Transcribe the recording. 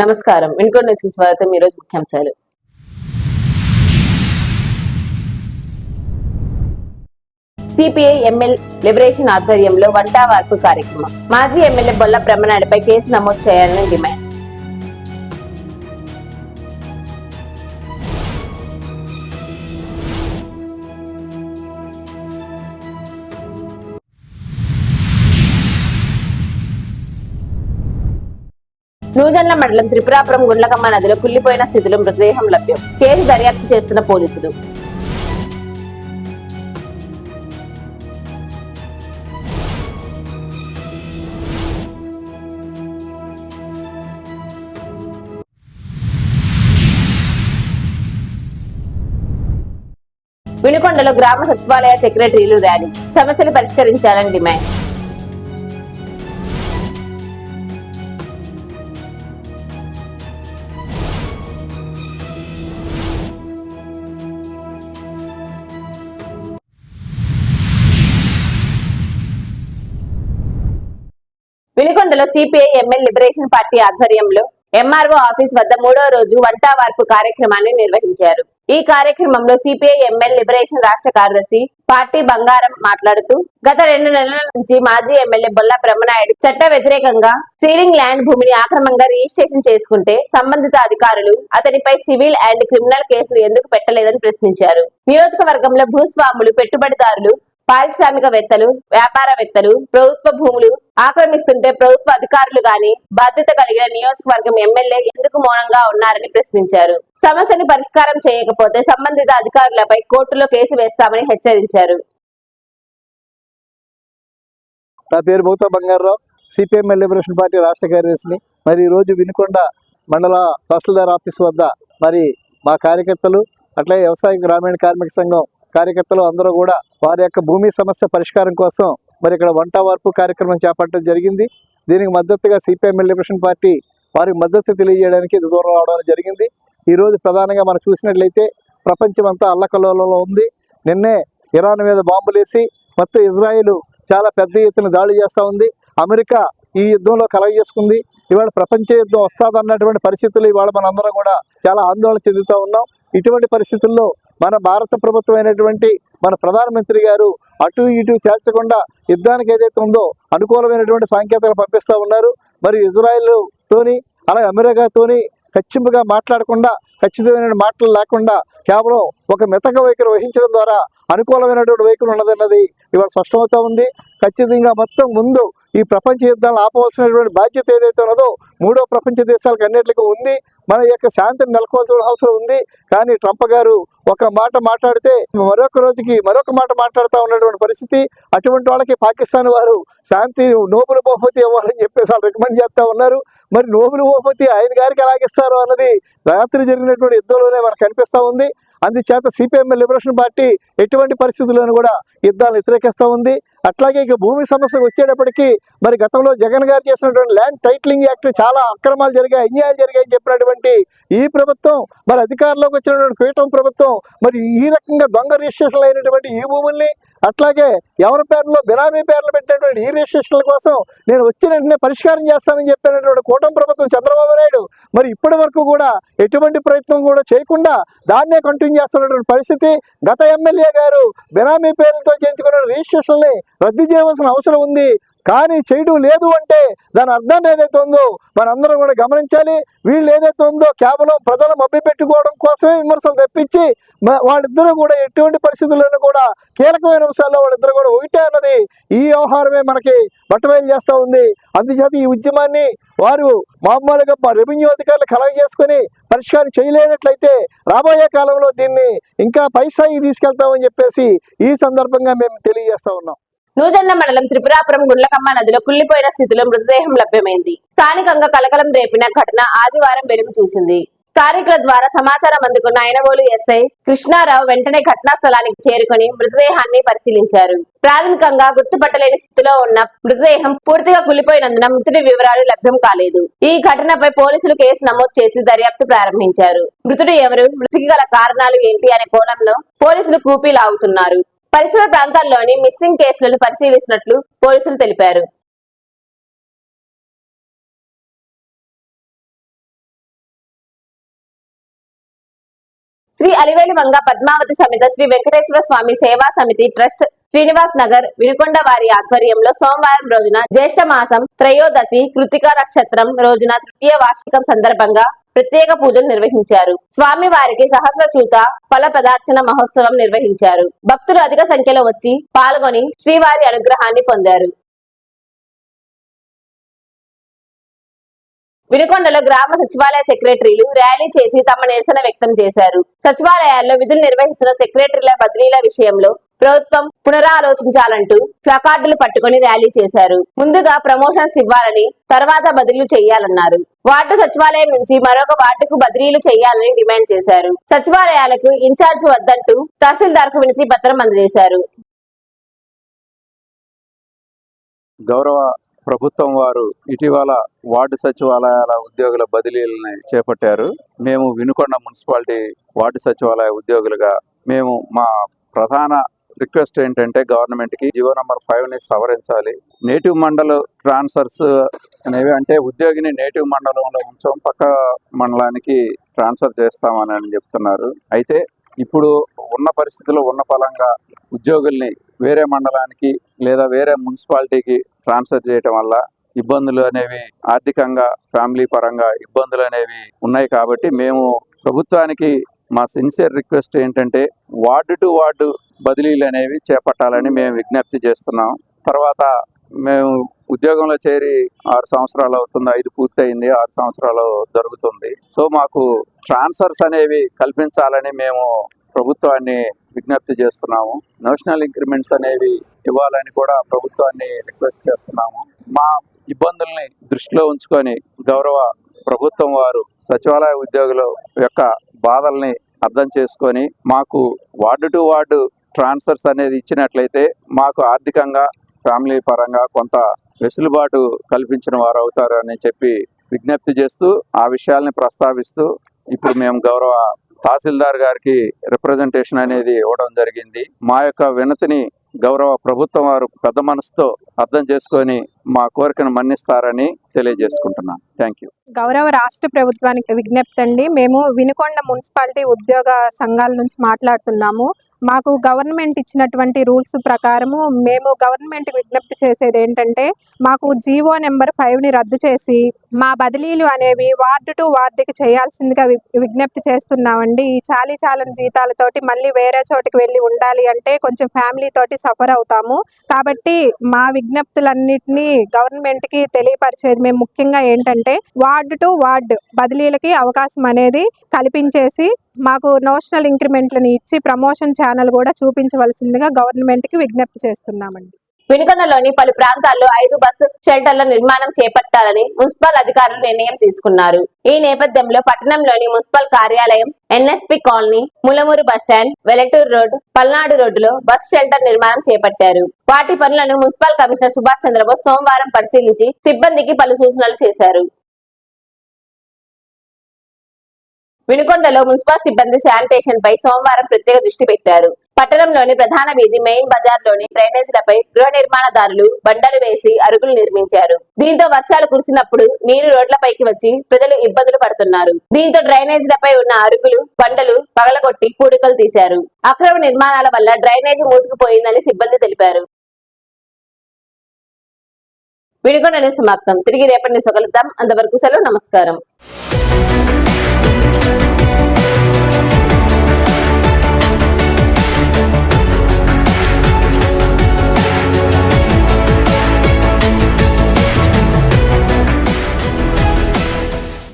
నమస్కారం. వినుకొండ న్యూస్కి స్వాగతం. ఈరోజు ముఖ్యాంశాలు. సిపిఐ ఎంఎల్ లిబరేషన్ ఆధ్వర్యంలో వంటా వార్పు కార్యక్రమం. మాజీ ఎమ్మెల్యే బొల్ల బ్రహ్మనాయుడుపై కేసు నమోదు చేయాలని డిమాండ్. నూజన్ల మండలం త్రిపురాపురం గుండ్లకమ్మ నదిలో కుళ్లిపోయిన స్థితిలో మృతదేహం లభ్యం. కేసు దర్యాప్తు చేస్తున్న పోలీసులు. వినుకొండలో గ్రామ సచివాలయ సెక్రటరీలు ర్యాలీ. సమస్యలు పరిష్కరించాలని డిమాండ్. వినుకొండలో సిపిఐ ఎంఎల్ లిబరేషన్ పార్టీ ఆధ్వర్యంలో ఎంఆర్ఓ ఆఫీస్ వద్ద 3వ రోజు వంటా వార్పు కార్యక్రమాన్ని నిర్వహించారు. ఈ కార్యక్రమంలో సిపిఐ ఎంఎల్ లిబరేషన్ రాష్ట్ర కార్యదర్శి పార్టీ బంగారం మాట్లాడుతూ గత 2 నెలల నుంచి మాజీ ఎమ్మెల్యే బొల్ల బ్రహ్మనాయుడు చట్ట వ్యతిరేకంగా సీలింగ్ ల్యాండ్ భూమిని ఆక్రమంగా రిజిస్ట్రేషన్ చేసుకుంటే సంబంధిత అధికారులు అతనిపై సివిల్ అండ్ క్రిమినల్ కేసులు ఎందుకు పెట్టలేదని ప్రశ్నించారు. నియోజకవర్గంలో భూస్వాములు, పెట్టుబడిదారులు, పారిశ్రామికవేత్తలు, వ్యాపారవేత్తలు ప్రభుత్వ భూములు ఆక్రమిస్తుంటే ప్రభుత్వ అధికారులు గాని బాధ్యత కలిగిన నియోజకవర్గం ఎమ్మెల్యే ఎందుకు మౌనంగా ఉన్నారని ప్రశ్నించారు. సమస్యను పరిష్కారం చేయకపోతే సంబంధిత అధికారులపై కోర్టులో కేసు వేస్తామని హెచ్చరించారు. నా పేరు బౌతా బంగారావు, సిపిఎం లిబరేషన్ పార్టీ రాష్ట్ర కార్యదర్శిని. మరి ఈ రోజు వినుకొండ మండల తహసీల్దార్ ఆఫీస్ వద్ద మరి మా కార్యకర్తలు, అట్లాగే వ్యవసాయ గ్రామీణ కార్మిక సంఘం కార్యకర్తలు అందరూ కూడా వారి యొక్క భూమి సమస్య పరిష్కారం కోసం మరి ఇక్కడ వంటా వార్పు కార్యక్రమం చేపట్టడం జరిగింది. దీనికి మద్దతుగా సిపిఎం లిబరేషన్ పార్టీ వారికి మద్దతు తెలియజేయడానికి దూరం రావడం జరిగింది. ఈరోజు ప్రధానంగా మనం చూసినట్లయితే ప్రపంచం అంతా అల్లకల్లోలంలో ఉంది. నిన్నే ఇరాన్ మీద బాంబులేసి మొత్తం ఇజ్రాయిల్ చాలా పెద్ద ఎత్తున దాడి చేస్తూ ఉంది. అమెరికా ఈ యుద్ధంలో కలగజేసుకుంది. ఇవాళ ప్రపంచ యుద్ధం వస్తాదన్నటువంటి పరిస్థితులు ఇవాళ మనందరం కూడా చాలా ఆందోళన చెందుతూ ఉన్నాం. ఇటువంటి పరిస్థితుల్లో మన భారత ప్రభుత్వం అయినటువంటి మన ప్రధానమంత్రి గారు అటు ఇటు తేల్చకుండా యుద్ధానికి ఏదైతే ఉందో అనుకూలమైనటువంటి సాంకేతికలు పంపిస్తూ ఉన్నారు. మరి ఇజ్రాయెల్ తోని అలాగే అమెరికాతోని ఖచ్చితంగా మాట్లాడకుండా, ఖచ్చితమైన మాటలు లేకుండా కేవలం ఒక మెతక వైఖరి వహించడం ద్వారా అనుకూలమైనటువంటి వైఖరి ఉన్నదన్నది ఇవాళ స్పష్టమవుతూ ఉంది. ఖచ్చితంగా మొత్తం ముందు ఈ ప్రపంచ యుద్ధాలను ఆపవలసినటువంటి బాధ్యత ఏదైతే ఉన్నదో 3వ ప్రపంచ దేశాలకు అన్నింటికి ఉంది. మన యొక్క శాంతిని నెలకొల్పాల్సిన అవసరం ఉంది. కానీ ట్రంప్ గారు ఒక మాట మాట్లాడితే మరొక రోజుకి మరొక మాట మాట్లాడుతూ ఉన్నటువంటి పరిస్థితి. అటువంటి వాళ్ళకి పాకిస్తాన్ వారు శాంతి నోబెల్ బహుమతి ఇవ్వాలని చెప్పేసి వాళ్ళు రికమెండ్ చేస్తూ ఉన్నారు. మరి నోబెల్ బహుమతి ఆయన గారికి ఎలాగిస్తారు అన్నది రాత్రి జరిగినటువంటి యుద్ధంలోనే మనకు కనిపిస్తూ ఉంది. అందుచేత సిపిఎం లిబరేషన్ పార్టీ ఎటువంటి పరిస్థితుల్లోనూ కూడా యుద్ధాలను వ్యతిరేకిస్తూ ఉంది. అట్లాగే ఇక భూమి సమస్యకు వచ్చేటప్పటికీ మరి గతంలో జగన్ గారు చేసినటువంటి ల్యాండ్ టైటిలింగ్ యాక్ట్ చాలా అక్రమాలు జరిగాయి, అన్యాయాలు జరిగాయని చెప్పినటువంటి ఈ ప్రభుత్వం, మరి అధికారంలోకి వచ్చినటువంటి కూటమి ప్రభుత్వం మరి ఈ రకంగా దొంగ రిజిస్ట్రేషన్లు అయినటువంటి ఈ భూముల్ని, అట్లాగే ఎవరి పేర్లో బినామీ పేర్లు పెట్టినటువంటి ఈ రిజిస్ట్రేషన్ల కోసం నేను వచ్చిన వెంటనే పరిష్కారం చేస్తానని చెప్పినటువంటి కూటమి ప్రభుత్వం చంద్రబాబు నాయుడు మరి ఇప్పటి వరకు కూడా ఎటువంటి ప్రయత్నం కూడా చేయకుండా దాన్నే కంటిన్యూ చేస్తున్నటువంటి పరిస్థితి. గత ఎమ్మెల్యే గారు బినామీ పేర్లతో చేయించుకున్న రిజిస్ట్రేషన్ని రద్దు చేయవలసిన అవసరం ఉంది. కానీ చేయడం లేదు అంటే దాని అర్థం ఏదైతే ఉందో మనందరం కూడా గమనించాలి. వీళ్ళు ఏదైతే ఉందో కేవలం ప్రజలు మభ్య పెట్టుకోవడం కోసమే విమర్శలు తెప్పించి వాళ్ళిద్దరూ కూడా ఎటువంటి పరిస్థితుల్లోనూ కూడా కీలకమైన అంశాల్లో వాళ్ళిద్దరూ కూడా ఒకటే అన్నది ఈ వ్యవహారమే మనకి బట్టబయలు చేస్తూ ఉంది. అందుచేత ఈ ఉద్యమాన్ని వారు మామూలుగా రెవెన్యూ అధికారులు కలగజేసుకొని పరిష్కారం చేయలేనట్లయితే రాబోయే కాలంలో దీన్ని ఇంకా పై స్థాయికి తీసుకెళ్తామని చెప్పేసి ఈ సందర్భంగా మేము తెలియజేస్తా ఉన్నాం. నూజన్ల మండలం త్రిపురాపురం గుండ్లకమ్మ నదిలో కుళ్లిపోయిన స్థితిలో మృతదేహం లభ్యమైంది. స్థానికంగా కలకలం రేపిన ఘటన ఆదివారం వెలుగు చూసింది. స్థానికుల ద్వారా సమాచారం అందుకున్న ఐనవోలు ఎస్ఐ కృష్ణారావు వెంటనే ఘటనా స్థలానికి చేరుకుని మృతదేహాన్ని పరిశీలించారు. ప్రాథమికంగా గుర్తుపట్టలేని స్థితిలో ఉన్న మృతదేహం పూర్తిగా కుళ్లిపోయినందున మృతుడి వివరాలు లభ్యం కాలేదు. ఈ ఘటనపై పోలీసులు కేసు నమోదు చేసి దర్యాప్తు ప్రారంభించారు. మృతుడు ఎవరు, మృతికి గల కారణాలు ఏంటి అనే కోణంలో పోలీసులు కూపీ లాగుతున్నారు. పరిసర ప్రాంతాల్లోని మిస్సింగ్ కేసులను పరిశీలిస్తున్నట్లు పోలీసులు తెలిపారు. శ్రీ అలివేలి వంగ పద్మావతి సమేత శ్రీ వెంకటేశ్వర స్వామి సేవా సమితి ట్రస్ట్ శ్రీనివాస్ నగర్ వినుకొండ వారి ఆధ్వర్యంలో సోమవారం రోజున జ్యేష్ఠ మాసం త్రయోదశి కృతిక నక్షత్రం రోజున తృతీయ వార్షికం సందర్భంగా ప్రత్యేక పూజలు నిర్వహించారు. స్వామి వారికి సహస్రచూత ఫల ప్రదార్చన మహోత్సవం నిర్వహించారు. భక్తులు అధిక సంఖ్యలో వచ్చి పాల్గొని శ్రీవారి అనుగ్రహాన్ని పొందారు. వినుకొండలో గ్రామ సచివాలయ సెక్రటరీలు ర్యాలీ చేసి తమ నిరసన వ్యక్తం చేశారు. సచివాలయాల్లో విధులు నిర్వహిస్తున్న సెక్రటరీల బదిలీల విషయంలో ప్రభుత్వం పునరాలోచించాలంటూ ప్లకార్డులు పట్టుకుని ర్యాలీ చేశారు. ముందుగా ప్రమోషన్స్ ఇవ్వాలని, తర్వాత బదిలీలు చేయాలన్నారు. వార్డు సచివాలయం నుంచి మరొక వార్డుకు బదిలీలు చేయాలని డిమాండ్ చేశారు. సచివాలయాలకు ఇన్ఛార్జ్ వద్దంటూ తహసీల్దార్ కు వినతి పత్రం అందజేశారు. గౌరవ ప్రభుత్వం వారు ఇటీవల వార్డు సచివాలయాల ఉద్యోగుల బదిలీలని చేపట్టారు. మేము వినుకొండ మున్సిపాలిటీ వార్డు సచివాలయ ఉద్యోగులుగా మేము మా ప్రధాన రిక్వెస్ట్ ఏంటంటే గవర్నమెంట్కి జీవో నంబర్ 5ని సవరించాలి. నేటివ్ మండల్ ట్రాన్స్ఫర్స్ అనేవి అంటే ఉద్యోగిని నేటివ్ మండలంలో ఉంచాం, పక్క మండలానికి ట్రాన్స్ఫర్ చేస్తామని చెప్తున్నారు. అయితే ఇప్పుడు ఉన్న పరిస్థితుల్లో ఉన్న ఫలంగా ఉద్యోగుల్ని వేరే మండలానికి లేదా వేరే మున్సిపాలిటీకి ట్రాన్స్ఫర్ చేయటం వల్ల ఇబ్బందులు అనేవి ఆర్థికంగా ఫ్యామిలీ పరంగా ఇబ్బందులు అనేవి ఉన్నాయి. కాబట్టి మేము ప్రభుత్వానికి మా సిన్సియర్ రిక్వెస్ట్ ఏంటంటే వార్డు టు వార్డు బదిలీలు అనేవి చేపట్టాలని మేము విజ్ఞప్తి చేస్తున్నాం. తర్వాత మేము ఉద్యోగంలో చేరి 6 సంవత్సరాలు అవుతుంది, 5 పూర్తయింది, 6 సంవత్సరాలు జరుగుతుంది. సో మాకు ట్రాన్స్ఫర్స్ అనేవి కల్పించాలని మేము ప్రభుత్వాన్ని విజ్ఞప్తి చేస్తున్నాము. నేషనల్ ఇంక్రిమెంట్స్ అనేవి ఇవ్వాలని కూడా ప్రభుత్వాన్ని రిక్వెస్ట్ చేస్తున్నాము. మా ఇబ్బందుల్ని దృష్టిలో ఉంచుకొని గౌరవ ప్రభుత్వం వారు సచివాలయ ఉద్యోగుల యొక్క బాధల్ని అర్థం చేసుకొని మాకు వార్డు టు వార్డు ట్రాన్స్ఫర్స్ అనేది ఇచ్చినట్లయితే మాకు ఆర్థికంగా ఫ్యామిలీ పరంగా కొంత వెసులుబాటు కల్పించిన వారు అవుతారు అని చెప్పి విజ్ఞప్తి చేస్తూ ఆ విషయాల్ని ప్రస్తావిస్తూ ఇప్పుడు మేము గౌరవ తహసీల్దార్ గారికి రిప్రజెంటేషన్ అనేది ఇవ్వడం జరిగింది. మా యొక్క వినతిని గౌరవ ప్రభుత్వం వారు పెద్ద మనసుతో అర్థం చేసుకొని మా కోరికను మన్నిస్తారని తెలియజేసుకుంటున్నాను. Thank you. గౌరవ రాష్ట్ర ప్రభుత్వానికి విజ్ఞప్తి అండి. మేము వినుకొండ మున్సిపాలిటీ ఉద్యోగ సంఘాల నుంచి మాట్లాడుతున్నాము. మాకు గవర్నమెంట్ ఇచ్చినటువంటి రూల్స్ ప్రకారము మేము గవర్నమెంట్ విజ్ఞప్తి చేసేది ఏంటంటే మాకు జీవో నెంబర్ 5ని రద్దు చేసి మా బదిలీలు అనేవి వార్డు టు వార్డుకి చేయాల్సిందిగా విజ్ఞప్తి చేస్తున్నామండి. ఈ చాలీచాలని జీతాలతోటి మళ్ళీ వేరే చోటికి వెళ్ళి ఉండాలి అంటే కొంచెం ఫ్యామిలీ తోటి సఫర్ అవుతాము. కాబట్టి మా విజ్ఞప్తులన్నిటినీ గవర్నమెంట్కి తెలియపరిచేది మేము ముఖ్యంగా ఏంటంటే వార్డు టు వార్డు బదిలీలకి అవకాశం అనేది కల్పించేసి మాకు నేషనల్ ఇంక్రిమెంట్లను ఇచ్చి ప్రమోషన్ ఛానల్ కూడా చూపించవలసిందిగా గవర్నమెంట్కి విజ్ఞప్తి చేస్తున్నామండి. వినుకొండలోని పలు ప్రాంతాల్లో 5 బస్సు షెల్టర్ల నిర్మాణం చేపట్టాలని మున్సిపల్ అధికారులు నిర్ణయం తీసుకున్నారు. ఈ నేపథ్యంలో పట్టణంలోని మున్సిపల్ కార్యాలయం, NSP colony, Mulamuru bus stand, Velaturu road, Palnadu రోడ్డులో బస్ షెల్టర్ నిర్మాణం చేపట్టారు. వాటి పనులను మున్సిపల్ కమిషనర్ సుభాష్ చంద్రబోస్ సోమవారం పరిశీలించి సిబ్బందికి పలు సూచనలు చేశారు. వినుకొండలో మున్సిపల్ సిబ్బంది శానిటేషన్ పై సోమవారం ప్రత్యేక దృష్టి పెట్టారు. పట్టణంలోని ప్రధాన వీధి, మెయిన్ బజార్లోని డ్రైనేజీలపై గృహ నిర్మాణదారులు బండలు వేసి అరుగులు నిర్మించారు. దీంతో వర్షాలు కురిసినప్పుడు నీరు రోడ్లపైకి వచ్చి ప్రజలు ఇబ్బందులు పడుతున్నారు. దీంతో డ్రైనేజీలపై ఉన్న అరుగులు, బండలు పగలగొట్టి పూడికలు తీశారు. అక్రమ నిర్మాణాల వల్ల డ్రైనేజీ మూసుకుపోయిందని సిబ్బంది తెలిపారు. వినుకొండ న్యూస్ సమాప్తం. తిరిగి రేపటి న్యూస్ కలుద్దాం. అంతవరకు సెలవు. నమస్కారం.